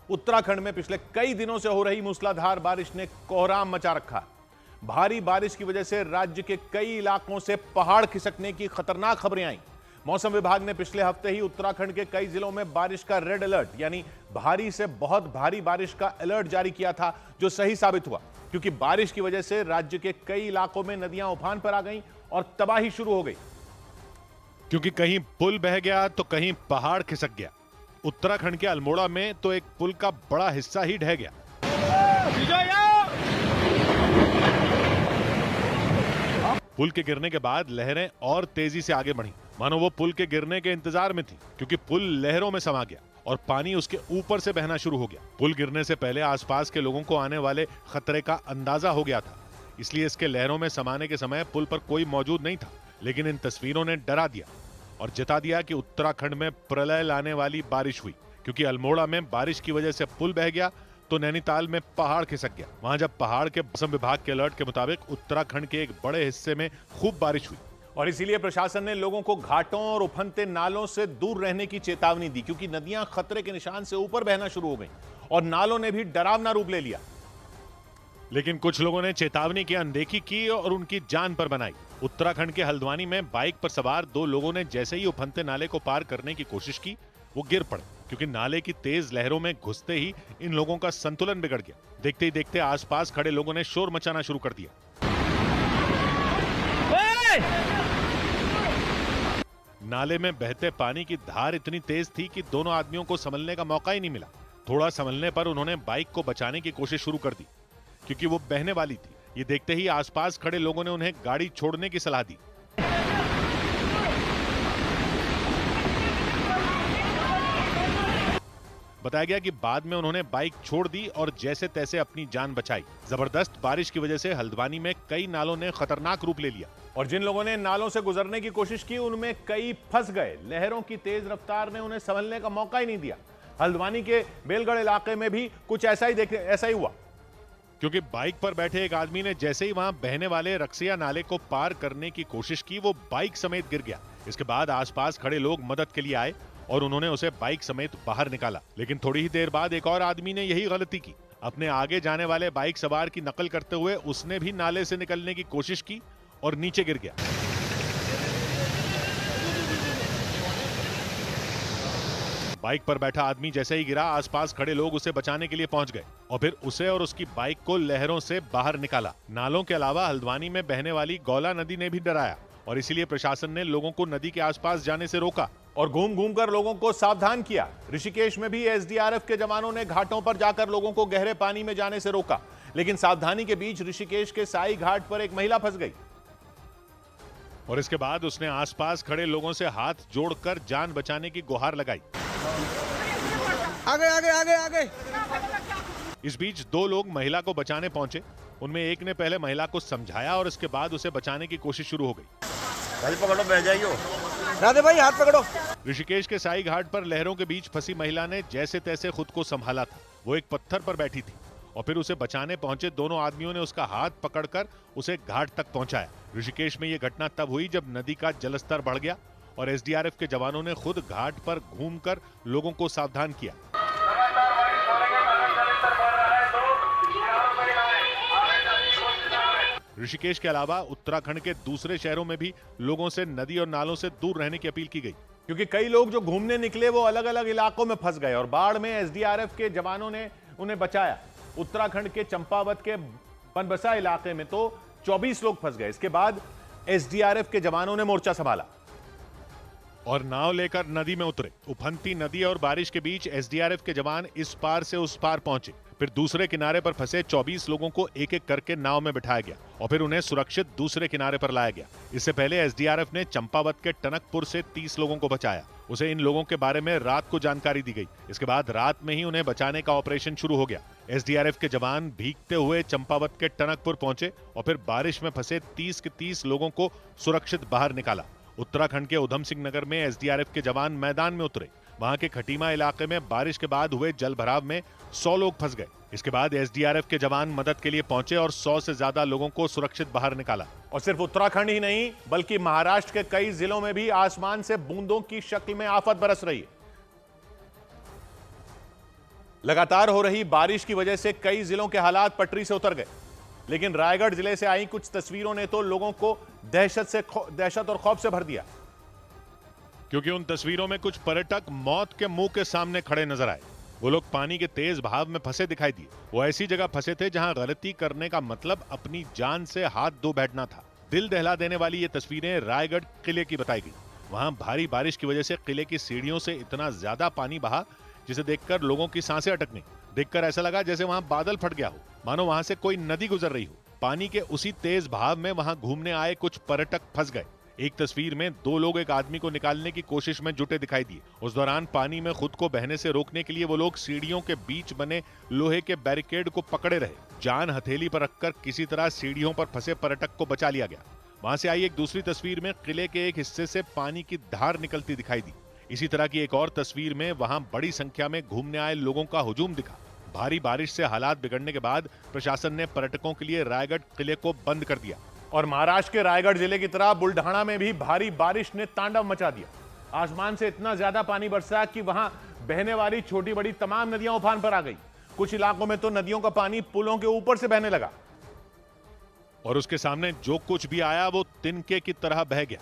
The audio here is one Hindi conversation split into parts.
उत्तराखंड में पिछले कई दिनों से हो रही मूसलाधार बारिश ने कोहराम मचा रखा है। भारी बारिश की वजह से राज्य के कई इलाकों से पहाड़ खिसकने की खतरनाक खबरें आई। मौसम विभाग ने पिछले हफ्ते ही उत्तराखंड के कई जिलों में बारिश का रेड अलर्ट यानी भारी से बहुत भारी बारिश का अलर्ट जारी किया था, जो सही साबित हुआ, क्योंकि बारिश की वजह से राज्य के कई इलाकों में नदियां उफान पर आ गईं और तबाही शुरू हो गई। क्योंकि कहीं पुल बह गया तो कहीं पहाड़ खिसक गया। उत्तराखंड के अल्मोड़ा में तो एक पुल का बड़ा हिस्सा ही ढह गया। पुल के गिरने के बाद लहरें और तेजी से आगे बढ़ी, मानो वो पुल के गिरने के इंतजार में थी, क्योंकि पुल लहरों में समा गया और पानी उसके ऊपर से बहना शुरू हो गया। पुल गिरने से पहले आसपास के लोगों को आने वाले खतरे का अंदाजा हो गया था, इसलिए इसके लहरों में समाने के समय पुल पर कोई मौजूद नहीं था। लेकिन इन तस्वीरों ने डरा दिया और जता दिया कि उत्तराखंड में प्रलय लाने वाली बारिश हुई, क्योंकि अल्मोड़ा में बारिश की वजह से पुल बह गया तो नैनीताल में पहाड़ खिसक गया। वहां जब पहाड़ के मौसम विभाग के अलर्ट के मुताबिक उत्तराखंड के एक बड़े हिस्से में खूब बारिश हुई और इसीलिए प्रशासन ने लोगों को घाटों और उफनते नालों से दूर रहने की चेतावनी दी, क्योंकि नदियां खतरे के निशान से ऊपर बहना शुरू हो गईं और नालों ने भी डरावना रूप ले लिया। लेकिन कुछ लोगों ने चेतावनी की अनदेखी की और उनकी जान पर बनाई। उत्तराखंड के हल्द्वानी में बाइक पर सवार दो लोगों ने जैसे ही उफनते नाले को पार करने की कोशिश की, वो गिर पड़े, क्योंकि नाले की तेज लहरों में घुसते ही इन लोगों का संतुलन बिगड़ गया। देखते ही देखते आसपास खड़े लोगों ने शोर मचाना शुरू कर दिया। नाले में बहते पानी की धार इतनी तेज थी कि दोनों आदमियों को संभलने का मौका ही नहीं मिला। थोड़ा संभलने पर उन्होंने बाइक को बचाने की कोशिश शुरू कर दी, क्योंकि वो बहने वाली थी। ये देखते ही आसपास खड़े लोगों ने उन्हें गाड़ी छोड़ने की सलाह दी। बताया गया कि बाद में उन्होंने बाइक छोड़ दी और जैसे तैसे अपनी जान बचाई। जबरदस्त बारिश की वजह से हल्द्वानी में कई नालों ने खतरनाक रूप ले लिया और जिन लोगों ने नालों से गुजरने की कोशिश की उनमें कई फंस गए। लहरों की तेज रफ्तार ने उन्हें संभलने का मौका ही नहीं दिया। हल्द्वानी के बेलगढ़ इलाके में भी कुछ ऐसा ही हुआ, क्योंकि बाइक पर बैठे एक आदमी ने जैसे ही वहां बहने वाले रक्सिया नाले को पार करने की कोशिश की, वो बाइक समेत गिर गया। इसके बाद आसपास खड़े लोग मदद के लिए आए और उन्होंने उसे बाइक समेत बाहर निकाला। लेकिन थोड़ी ही देर बाद एक और आदमी ने यही गलती की। अपने आगे जाने वाले बाइक सवार की नकल करते हुए उसने भी नाले से निकलने की कोशिश की और नीचे गिर गया। बाइक पर बैठा आदमी जैसे ही गिरा, आसपास खड़े लोग उसे बचाने के लिए पहुंच गए और फिर उसे और उसकी बाइक को लहरों से बाहर निकाला। नालों के अलावा हल्द्वानी में बहने वाली गौला नदी ने भी डराया और इसीलिए प्रशासन ने लोगों को नदी के आसपास जाने से रोका और घूम घूम कर लोगों को सावधान किया। ऋषिकेश में भी एसडीआरएफ के जवानों ने घाटों पर जाकर लोगों को गहरे पानी में जाने से रोका, लेकिन सावधानी के बीच ऋषिकेश के साई घाट पर एक महिला फंस गई और इसके बाद उसने आसपास खड़े लोगों से हाथ जोड़कर जान बचाने की गुहार लगाई। आगे आगे आगे आगे। इस बीच दो लोग महिला को बचाने पहुंचे। उनमें एक ने पहले महिला को समझाया और इसके बाद उसे बचाने की कोशिश शुरू हो गई। भाई पकड़ो, बह जाइयो। राधे भाई हाथ पकड़ो। ऋषिकेश के साई घाट पर लहरों के बीच फंसी महिला ने जैसे तैसे खुद को संभाला था। वो एक पत्थर पर बैठी थी और फिर उसे बचाने पहुंचे दोनों आदमियों ने उसका हाथ पकड़कर उसे घाट तक पहुंचाया। ऋषिकेश में यह घटना तब हुई जब नदी का जलस्तर बढ़ गया और एसडीआरएफ के जवानों ने खुद घाट पर घूमकर लोगों को सावधान किया। ऋषिकेश के अलावा उत्तराखंड के दूसरे शहरों में भी लोगों से नदी और नालों से दूर रहने की अपील की गई, क्योंकि कई लोग जो घूमने निकले वो अलग अलग इलाकों में फंस गए और बाढ़ में एसडीआरएफ के जवानों ने उन्हें बचाया। उत्तराखंड के चंपावत के बनबसा इलाके में तो 24 लोग फंस गए। इसके बाद एसडीआरएफ के जवानों ने मोर्चा संभाला और नाव लेकर नदी में उतरे। उफनती नदी और बारिश के बीच एसडीआरएफ के जवान इस पार से उस पार पहुंचे। फिर दूसरे किनारे पर फंसे 24 लोगों को एक एक करके नाव में बिठाया गया और फिर उन्हें सुरक्षित दूसरे किनारे पर लाया गया। इससे पहले एसडीआरएफ ने चंपावत के टनकपुर से 30 लोगों को बचाया। उसे इन लोगों के बारे में रात को जानकारी दी गई। इसके बाद रात में ही उन्हें बचाने का ऑपरेशन शुरू हो गया। एसडीआरएफ के जवान भीगते हुए चंपावत के टनकपुर पहुंचे और फिर बारिश में फंसे 30 के 30 लोगों को सुरक्षित बाहर निकाला। उत्तराखंड के उधम सिंह नगर में एसडीआरएफ के जवान मैदान में उतरे। वहां के खटीमा इलाके में बारिश के बाद हुए जल भराव में 100 लोग फंस गए। इसके बाद एसडीआरएफ के जवान मदद के लिए पहुंचे और 100 से ज्यादा लोगों को सुरक्षित बाहर निकाला। और सिर्फ उत्तराखंड ही नहीं बल्कि महाराष्ट्र के कई जिलों में भी आसमान से बूंदों की शक्ल में आफत बरस रही है। लगातार हो रही बारिश की वजह से कई जिलों के हालात पटरी से उतर गए, लेकिन रायगढ़ जिले से आई कुछ तस्वीरों ने तो लोगों को दहशत और खौफ से भर दिया, क्योंकि उन तस्वीरों में कुछ पर्यटक मौत के मुंह के सामने खड़े नजर आए। वो लोग पानी के तेज बहाव में फंसे दिखाई दिए। वो ऐसी जगह फंसे थे जहां गलती करने का मतलब अपनी जान से हाथ धो बैठना था। दिल दहला देने वाली ये तस्वीरें रायगढ़ किले की बताई गई। वहां भारी बारिश की वजह से किले की सीढ़ियों से इतना ज्यादा पानी बहा जिसे देखकर लोगों की सांसें अटक गईं। देखकर ऐसा लगा जैसे वहां बादल फट गया हो, मानो वहां से कोई नदी गुजर रही हो। पानी के उसी तेज बहाव में वहां घूमने आए कुछ पर्यटक फंस गए। एक तस्वीर में 2 लोग एक आदमी को निकालने की कोशिश में जुटे दिखाई दिए। उस दौरान पानी में खुद को बहने से रोकने के लिए वो लोग सीढ़ियों के बीच बने लोहे के बैरिकेड को पकड़े रहे। जान हथेली पर रखकर किसी तरह सीढ़ियों पर फंसे पर्यटक को बचा लिया गया। वहां से आई एक दूसरी तस्वीर में किले के एक हिस्से से पानी की धार निकलती दिखाई दी। इसी तरह की एक और तस्वीर में वहां बड़ी संख्या में घूमने आए लोगों का हुजूम दिखा। भारी बारिश से हालात बिगड़ने के बाद प्रशासन ने पर्यटकों के लिए रायगढ़ किले को बंद कर दिया। और महाराष्ट्र के रायगढ़ जिले की तरह बुल्ढाना में भी भारी बारिश ने तांडव मचा दिया। आसमान से इतना ज्यादा पानी बरसा कि वहां बहने वाली छोटी बड़ी तमाम नदियां उफान पर आ गई। कुछ इलाकों में तो नदियों का पानी पुलों के ऊपर से बहने लगा और उसके सामने जो कुछ भी आया वो तिनके की तरह बह गया।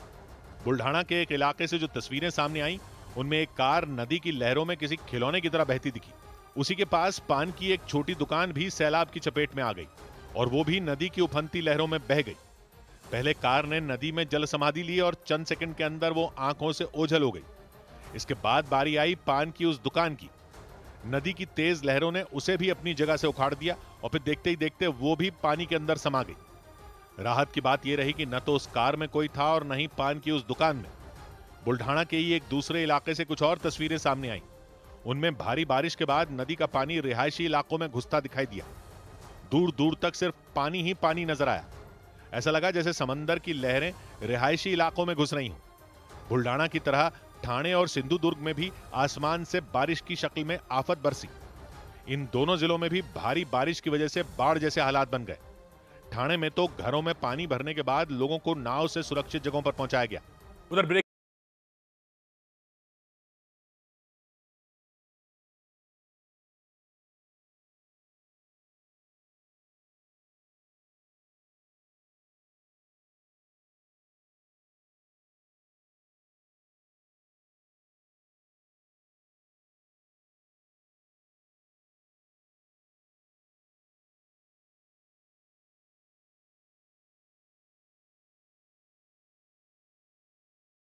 बुल्ढाना के एक इलाके से जो तस्वीरें सामने आई उनमें एक कार नदी की लहरों में किसी खिलौने की तरह बहती दिखी। उसी के पास पान की एक छोटी दुकान भी सैलाब की चपेट में आ गई और वो भी नदी की उफनती लहरों में बह गई। पहले कार ने नदी में जल समाधि ली और चंद सेकंड के अंदर वो आंखों से ओझल हो गई। इसके बाद बारी आई पान की उस दुकान की। नदी की तेज लहरों ने उसे भी अपनी जगह से उखाड़ दिया और फिर देखते ही देखते वो भी पानी के अंदर समा गई। राहत की बात यह रही कि न तो उस कार में कोई था और न ही पान की उस दुकान में। बुल्ढाना के ही एक दूसरे इलाके से कुछ और तस्वीरें सामने आईं। उनमें भारी बारिश के बाद नदी का पानी रिहायशी इलाकों में घुसता दिखाई दिया। दूर दूर तक सिर्फ पानी ही पानी नजर आया। ऐसा लगा जैसे समंदर की लहरें रिहायशी इलाकों में घुस रही हों। बुल्ढाना की तरह ठाणे और सिंधुदुर्ग में भी आसमान से बारिश की शक्ल में आफत बरसी। इन दोनों जिलों में भी भारी बारिश की वजह से बाढ़ जैसे हालात बन गए। ठाणे में तो घरों में पानी भरने के बाद लोगों को नाव से सुरक्षित जगहों पर पहुंचाया गया। उधर ब्रेक